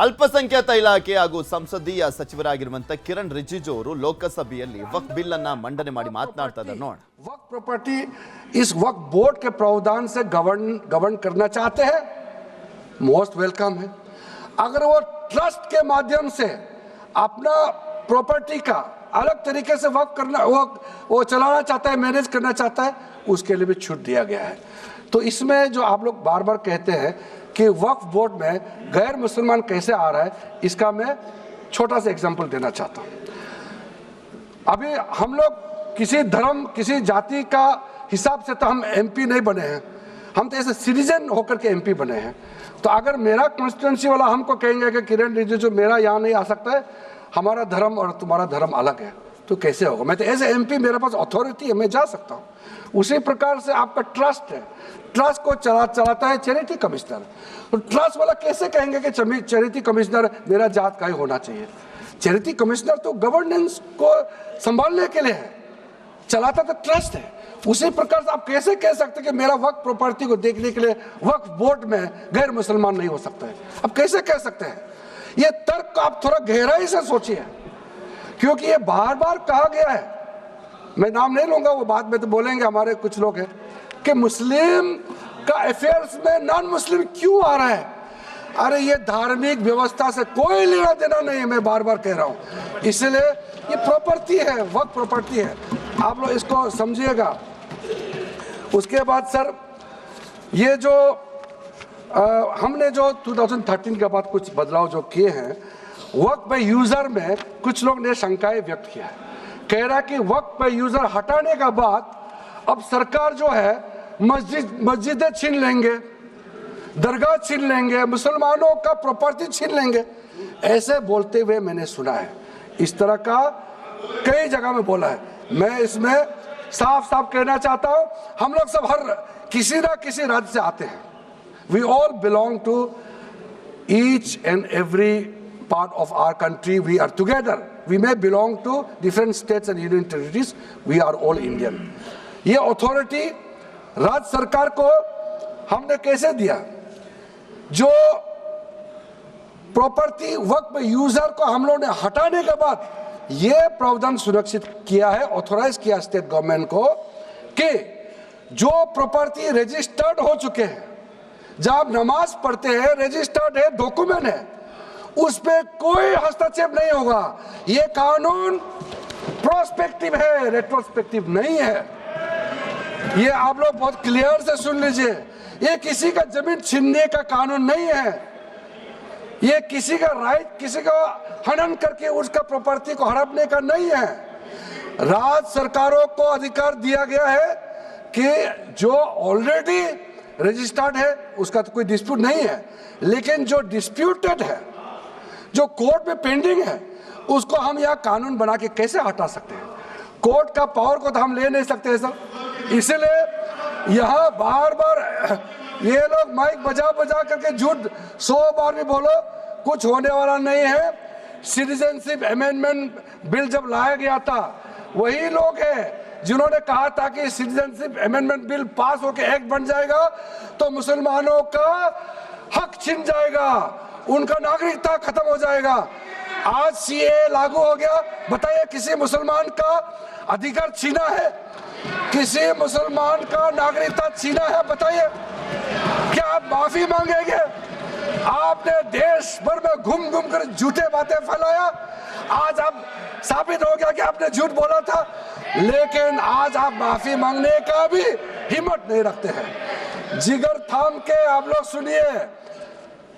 ಅಲ್ಪಸಂಖ್ಯಾತ ಇಲಾಖೆ ಹಾಗೂ ಸಂಸದೀಯ ಸಚಿವರಾಗಿರುವಂತ ಕಿರಣ್ ರಿಜಿಜು ಅವರು ಲೋಕಸಭೆಯಲ್ಲಿ ವಕ್ಫ್ ಬಿಲ್ ಅನ್ನ ಮಂಡನೆ ಮಾಡಿ ಮಾತನಾಡ್ತಾ ಇದ್ದಾರೆ ನೋಡಿ। वक्फ प्रॉपर्टी इस वक्फ बोर्ड के प्रावधान से गवर्न करना चाहते हैं, मोस्ट वेलकम है। अगर वो ट्रस्ट के माध्यम से अपना प्रॉपर्टी का अलग तरीके से वक्फ करना वो चलाना चाहता है, मैनेज करना चाहता है, उसके लिए भी छूट दिया गया है। तो इसमें जो आप लोग बार बार कहते हैं कि वक्फ बोर्ड में गैर मुसलमान कैसे आ रहा है, इसका मैं छोटा सा एग्जांपल देना चाहता हूँ। अभी हम लोग किसी धर्म किसी जाति का हिसाब से तो हम एमपी नहीं बने हैं, हम तो ऐसे सिटीजन होकर के एमपी बने हैं। तो अगर मेरा कॉन्स्टिट्यूंसी वाला हमको कहेंगे कि किरण रिजिजू मेरा यहाँ नहीं आ सकता है, हमारा धर्म और तुम्हारा धर्म अलग है, तो कैसे होगा? मैं तो एज एमपी मेरे पास अथॉरिटी है, मैं जा सकता हूँ। उसी प्रकार से आपका ट्रस्ट है, ट्रस्ट को चलाता है चैरिटी कमिश्नर। तो ट्रस्ट वाला कैसे कहेंगे कि चैरिटी कमिश्नर मेरा जात का ही होना चाहिए? चैरिटी कमिश्नर तो गवर्नेंस को संभालने के लिए है, चलाता तो ट्रस्ट है। उसी प्रकार से आप कैसे कह सकते हैं कि मेरा वक्फ प्रॉपर्टी को देखने के लिए वक्फ बोर्ड में गैर मुसलमान नहीं हो सकता है? आप कैसे कह सकते हैं? ये तर्क आप थोड़ा गहराई से सोचिए, क्योंकि ये बार बार कहा गया है, मैं नाम नहीं लूंगा, वो बाद में तो बोलेंगे हमारे कुछ लोग हैं कि मुस्लिम का अफेयर्स में नॉन मुस्लिम क्यों आ रहा है। अरे ये धार्मिक व्यवस्था से कोई लेना देना नहीं है, मैं बार बार कह रहा हूँ। इसलिए ये प्रॉपर्टी है, वक्फ प्रॉपर्टी है, आप लोग इसको समझिएगा। उसके बाद सर ये जो हमने जो 2013 के बाद कुछ बदलाव जो किए हैं, वक्फ पे यूजर में कुछ लोग ने शंकाएं व्यक्त किया है, कह रहा है कि वक्फ पे यूजर हटाने के बाद अब सरकार जो है मस्जिदें छीन लेंगे, दरगाह छीन लेंगे, मुसलमानों का प्रॉपर्टी छीन लेंगे, ऐसे बोलते हुए मैंने सुना है। इस तरह का कई जगह में बोला है। मैं इसमें साफ साफ कहना चाहता हूं, हम लोग सब हर किसी ना किसी राज्य से आते हैं। We all belong to each and every part of our country, we are together, we may belong to different states and union territories, we are all Indian। ये अथॉरिटी राज्य सरकार को हमने कैसे दिया? जो प्रॉपर्टी वक्फ यूजर को हम लोगों ने हटाने के बाद ये प्रावधान सुरक्षित किया है, ऑथोराइज किया स्टेट गवर्नमेंट को कि जो प्रॉपर्टी रजिस्टर्ड हो चुके हैं, जब नमाज पढ़ते हैं रजिस्टर्ड है, डॉक्यूमेंट है, उस पे कोई हस्तक्षेप नहीं होगा। ये कानून प्रोस्पेक्टिव है, रेट्रोस्पेक्टिव नहीं है। ये आप लोग बहुत क्लियर से सुन लीजिए, ये किसी का जमीन छीनने का कानून नहीं है, ये किसी का राइट किसी का हनन करके उसका प्रॉपर्टी को हड़पने का नहीं है। राज्य सरकारों को अधिकार दिया गया है कि जो ऑलरेडी रजिस्टर्ड है उसका तो कोई डिस्प्यूट नहीं है, लेकिन जो डिस्प्यूटेड है, जो कोर्ट में पेंडिंग है, उसको हम यहाँ कानून बना के कैसे हटा सकते हैं? कोर्ट का पावर को तो हम ले नहीं सकते सर। इसलिए यहाँ बार बार ये लोग माइक बजा बजा करके झूठ 100 बार भी बोलो, कुछ होने वाला नहीं है। सिटीजनशिप अमेंडमेंट बिल जब लाया गया था, वही लोग हैं जिन्होंने कहा था कि सिटीजनशिप अमेंडमेंट बिल पास होकर एक्ट बन जाएगा तो मुसलमानों का हक छिन जाएगा, उनका नागरिकता खत्म हो जाएगा। आज सीए लागू हो गया, बताइए किसी मुसलमान का अधिकार छीना है? किसी मुसलमान का नागरिकता छीना है? बताइए, क्या आप माफी मांगेंगे? आपने देश भर में घूम घूम कर झूठे बातें फैलाया, आज आप साबित हो गया कि आपने झूठ बोला था, लेकिन आज आप माफी मांगने का भी हिम्मत नहीं रखते हैं। जिगर थाम के आप लोग सुनिए,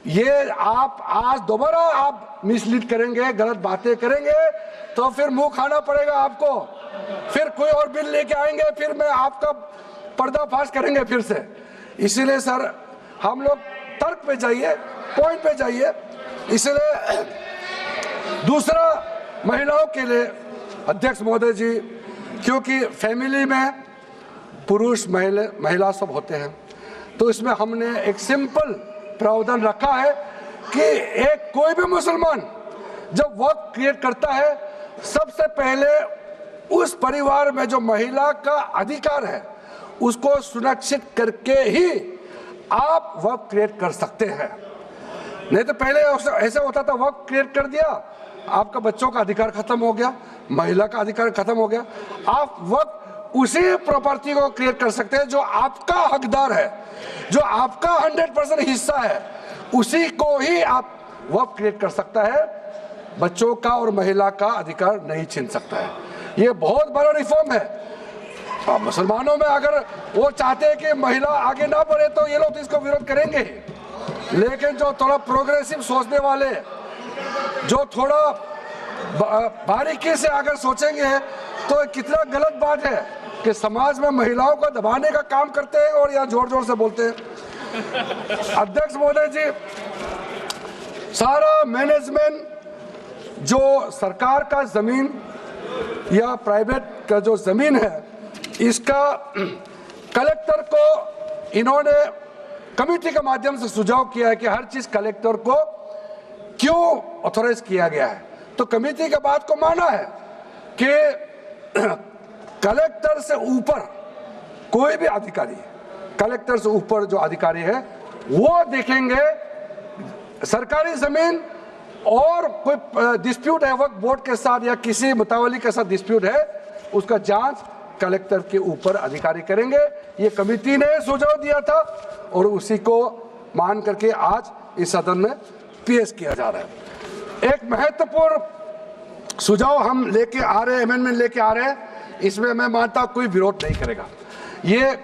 ये आप आज दोबारा आप मिसलीड करेंगे, गलत बातें करेंगे तो फिर मुंह खाना पड़ेगा आपको, फिर कोई और बिल लेके आएंगे, फिर मैं आपका पर्दाफाश करेंगे फिर से। इसीलिए सर हम लोग तर्क पे जाइए, पॉइंट पे जाइए। इसलिए दूसरा, महिलाओं के लिए अध्यक्ष महोदय जी, क्योंकि फैमिली में पुरुष महिला सब होते हैं, तो इसमें हमने एक सिंपल प्रावधान रखा है कि एक कोई भी मुसलमान जब वक्फ क्रिएट करता है, सबसे पहले उस परिवार में जो महिला का अधिकार है उसको सुरक्षित करके ही आप वक्फ क्रिएट कर सकते हैं। नहीं तो पहले ऐसा होता था, वक्त क्रिएट कर दिया, आपका बच्चों का अधिकार खत्म हो गया, महिला का अधिकार खत्म हो गया। आप वक्त उसी प्रॉपर्टी को क्रिएट कर सकते हैं जो आपका हकदार है, जो आपका 100% हिस्सा है, उसी को ही आप वक्त क्रिएट कर सकता है। बच्चों का और महिला का अधिकार नहीं छीन सकता है। ये बहुत बड़ा रिफॉर्म है। मुसलमानों में अगर वो चाहते हैं कि महिला आगे ना बढ़े तो ये लोग इसको विरोध करेंगे, लेकिन जो थोड़ा प्रोग्रेसिव सोचने वाले, जो थोड़ा बारीकी से अगर सोचेंगे तो कितना गलत बात है कि समाज में महिलाओं को दबाने का काम करते हैं और यहाँ जोर जोर से बोलते हैं। अध्यक्ष महोदय जी, सारा मैनेजमेंट जो सरकार का जमीन या प्राइवेट का जो जमीन है, इसका कलेक्टर को इन्होंने कमेटी के माध्यम से सुझाव किया है कि हर चीज कलेक्टर को क्यों ऑथराइज किया गया है। तो कमेटी के बात को माना है कि कलेक्टर से ऊपर कोई भी अधिकारी, कलेक्टर से ऊपर जो अधिकारी है वो देखेंगे सरकारी जमीन और कोई डिस्प्यूट है वक्फ बोर्ड के साथ या किसी मुतावली के साथ डिस्प्यूट है, उसका जांच कलेक्टर के ऊपर अधिकारी करेंगे। ये कमेटी ने सुझाव दिया था और उसी को मान करके आज इस सदन में पेश किया जा रहा है। एक महत्वपूर्ण सुझाव हम लेके आ रहे हैं, अमेंडमेंट लेके आ रहे हैं, इसमें मैं मानता कोई विरोध नहीं करेगा। ये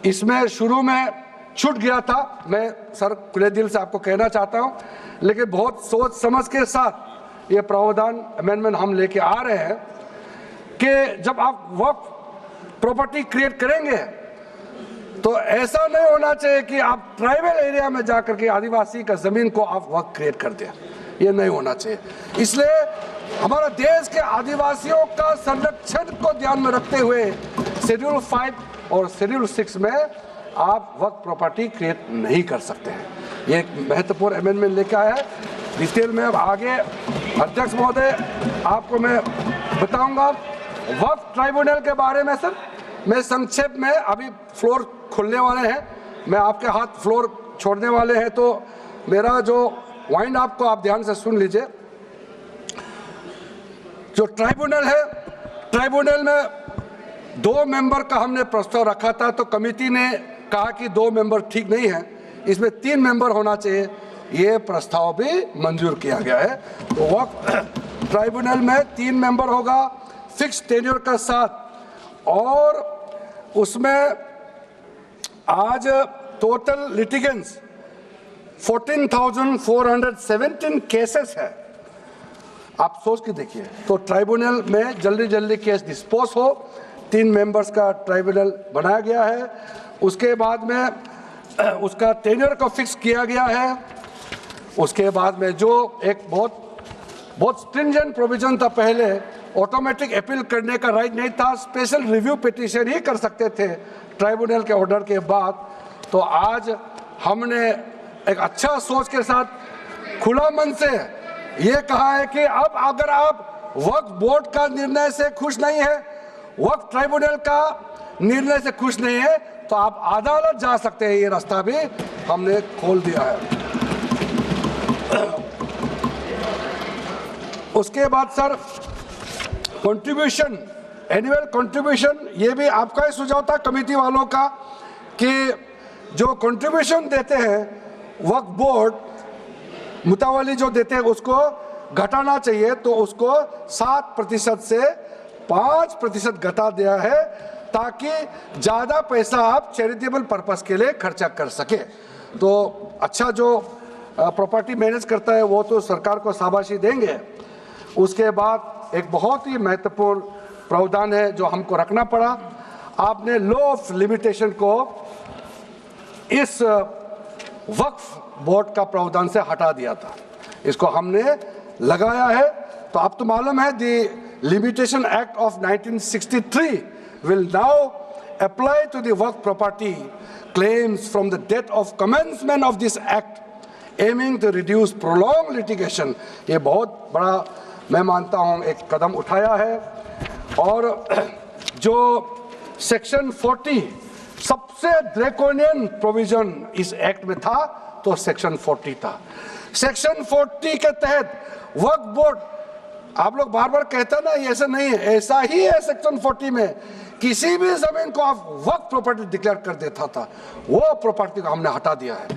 इसमें शुरू में छूट गया था, मैं सर खुले दिल से आपको कहना चाहता हूं, लेकिन बहुत सोच समझ के साथ ये प्रावधान अमेंडमेंट हम लेके आ रहे हैं कि जब आप वक्फ प्रॉपर्टी क्रिएट करेंगे तो ऐसा नहीं होना चाहिए कि आप ट्राइबल एरिया में जाकर के आदिवासी का जमीन को आप वक्फ क्रिएट कर दें, ये नहीं होना चाहिए। इसलिए हमारा देश के आदिवासियों का संरक्षण को ध्यान में रखते हुए शेड्यूल 5 और शेड्यूल 6 में आप वक्फ प्रॉपर्टी क्रिएट नहीं कर सकते हैं। ये एक महत्वपूर्ण अमेंडमेंट लेकर आया है। डिटेल में अब आगे अध्यक्ष महोदय आपको मैं बताऊंगा। वक्फ ट्राइब्यूनल के बारे में सर मैं संक्षेप में, अभी फ्लोर खुलने वाले हैं, मैं आपके हाथ फ्लोर छोड़ने वाले हैं, तो मेरा जो वाइंड अप को आप ध्यान से सुन लीजिए। जो ट्राइब्यूनल है, ट्राइब्यूनल में 2 मेंबर का हमने प्रस्ताव रखा था, तो कमेटी ने कहा कि 2 मेंबर ठीक नहीं है, इसमें 3 मेंबर होना चाहिए। ये प्रस्ताव भी मंजूर किया गया है। तो वक्फ ट्राइब्यूनल में 3 मेंबर होगा फिक्स टेन्योर का साथ, और उसमें आज टोटल लिटिगेंट्स 14,417 केसेस है। आप सोच के देखिए, तो ट्राइब्यूनल में जल्दी जल्दी केस डिस्पोज हो, 3 मेंबर्स का ट्राइब्यूनल बनाया गया है। उसके बाद में उसका टेन्योर को फिक्स किया गया है। उसके बाद में जो एक बहुत स्ट्रिंजेंट प्रोविजन था, पहले ऑटोमेटिक अपील करने का राइट नहीं था, स्पेशल रिव्यू पिटीशन ही कर सकते थे ट्राइब्यूनल के ऑर्डर के बाद। तो आज हमने एक अच्छा सोच के साथ खुला मन से ये कहा है कि अब अगर आप वक्फ बोर्ड का निर्णय से खुश नहीं है, वक्फ ट्राइब्यूनल का निर्णय से खुश नहीं है, तो आप अदालत जा सकते हैं। ये रास्ता भी हमने खोल दिया है। उसके बाद सर कंट्रीब्यूशन, एनुअल कंट्रीब्यूशन, ये भी आपका ही सुझाव था कमेटी वालों का कि जो कंट्रीब्यूशन देते हैं वक्फ बोर्ड मुतावली जो देते हैं उसको घटाना चाहिए, तो उसको 7% से 5% घटा दिया है, ताकि ज़्यादा पैसा आप चैरिटेबल पर्पस के लिए खर्चा कर सके। तो अच्छा जो प्रॉपर्टी मैनेज करता है वो तो सरकार को शाबाशी देंगे। उसके बाद एक बहुत ही महत्वपूर्ण प्रावधान है जो हमको रखना पड़ा, आपने लॉ ऑफ लिमिटेशन को इस वक्फ बोर्ड का प्रावधान से हटा दिया था, इसको हमने लगाया है। तो अब तो मालूम है the limitation act of 1963 will now apply to the work property claims from the date of commencement of this act, aiming to reduce prolonged litigation। ये बहुत बड़ा मैं मानता हूँ एक कदम उठाया है। और जो सेक्शन 40 सबसे ड्रैकोनियन प्रोविजन इस एक्ट में था, तो सेक्शन 40 था। सेक्शन 40 के तहत वक्फ बोर्ड, आप लोग बार बार कहते हैं ना ये ऐसा नहीं है, ऐसा ही है। सेक्शन 40 में किसी भी जमीन को आप वक्फ प्रॉपर्टी डिक्लेयर कर देता था, वो प्रॉपर्टी को हमने हटा दिया है।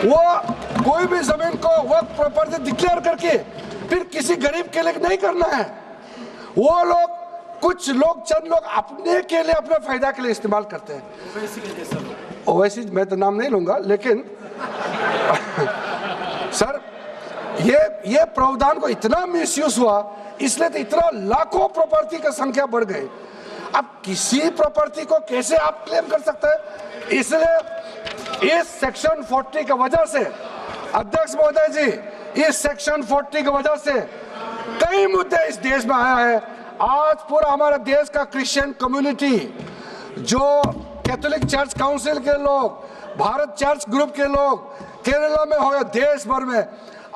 वो कोई भी जमीन को वक्फ प्रॉपर्टी डिक्लेयर करके फिर किसी गरीब के लिए नहीं करना है। वो लोग, कुछ लोग, चंद लोग अपने के लिए, अपने फायदा के लिए इस्तेमाल करते हैं। ओवैसी मैं तो नाम नहीं लूंगा, लेकिन सर ये प्रावधान को इतना मिसयूज हुआ, इसलिए तो इतना लाखों प्रॉपर्टी की संख्या बढ़ गई। अब किसी प्रॉपर्टी को कैसे आप क्लेम कर सकते हैं? इसलिए इस सेक्शन 40 की वजह से, अध्यक्ष महोदय जी, इस सेक्शन 40 की वजह से कई मुद्दे इस देश में आया है। आज पूरा हमारे देश का क्रिश्चियन कम्युनिटी, जो कैथोलिक चर्च काउंसिल के लोग, भारत चर्च ग्रुप के लोग, केरला में हो या देश भर में,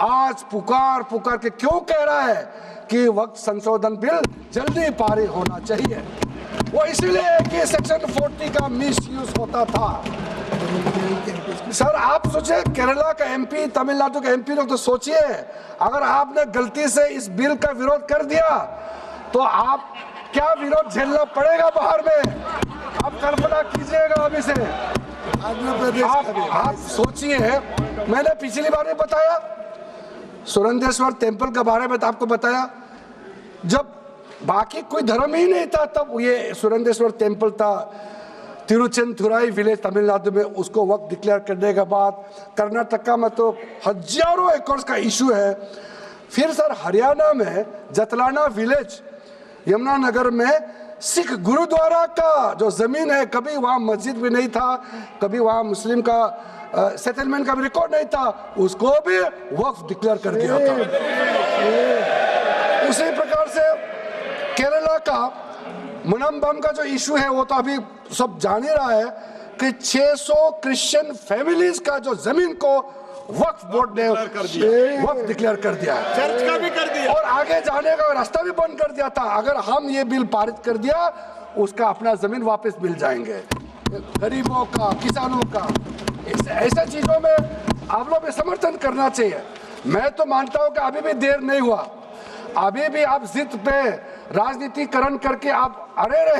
आज पुकार के क्यों कह रहा है कि वक्त संशोधन बिल जल्दी पारित होना चाहिए। वो इसलिए कि सेक्शन 40 का मिसयूज होता था। सर आप सोचिए, केरला का एमपी, तमिलनाडु का एमपी लोग तो सोचिए, अगर आपने गलती से इस बिल का विरोध कर दिया तो आप क्या विरोध झेलना पड़ेगा बाहर में, आप कल्पना कीजिएगा। अभी से आप सोचिए, मैंने पिछली बार भी बताया, सुरेंद्रेश्वर टेम्पल के बारे में तो आपको बताया, जब बाकी कोई धर्म ही नहीं था तब ये सुरेंद्रेश्वर टेम्पल था। तिरुचेंथुराई विलेज तमिलनाडु में, उसको वक्त डिक्लेयर करने के बाद कर्नाटका में तो हजारों एकड़ का इशू है। फिर सर हरियाणा में जतलाना विलेज, यमुनानगर में सिख गुरुद्वारा का जो जमीन है, कभी वहाँ मस्जिद भी नहीं था, कभी वहाँ मुस्लिम का सेटलमेंट का भी रिकॉर्ड नहीं था, उसको भी वक्फ डिक्लेयर कर दिया था। उसी प्रकार से केरला का मुनम्बम का जो इशू है, वो तो अभी सब जान ही रहा है कि 600 क्रिश्चियन फैमिलीज का जो जमीन को वक्फ बोर्ड ने वक्फ डिक्लेयर कर दिया है, चर्च का भी कर दिया, और आगे जाने का रास्ता भी बंद कर दिया था। अगर हम ये बिल पारित कर दिया, उसका अपना जमीन वापस मिल जाएंगे गरीबों का, किसानों का। ऐसे चीजों में आप लोग समर्थन करना चाहिए। मैं तो मानता हूं कि अभी भी देर नहीं हुआ, अभी भी आप जिद पे राजनीतिकरण करके आप अड़े रहे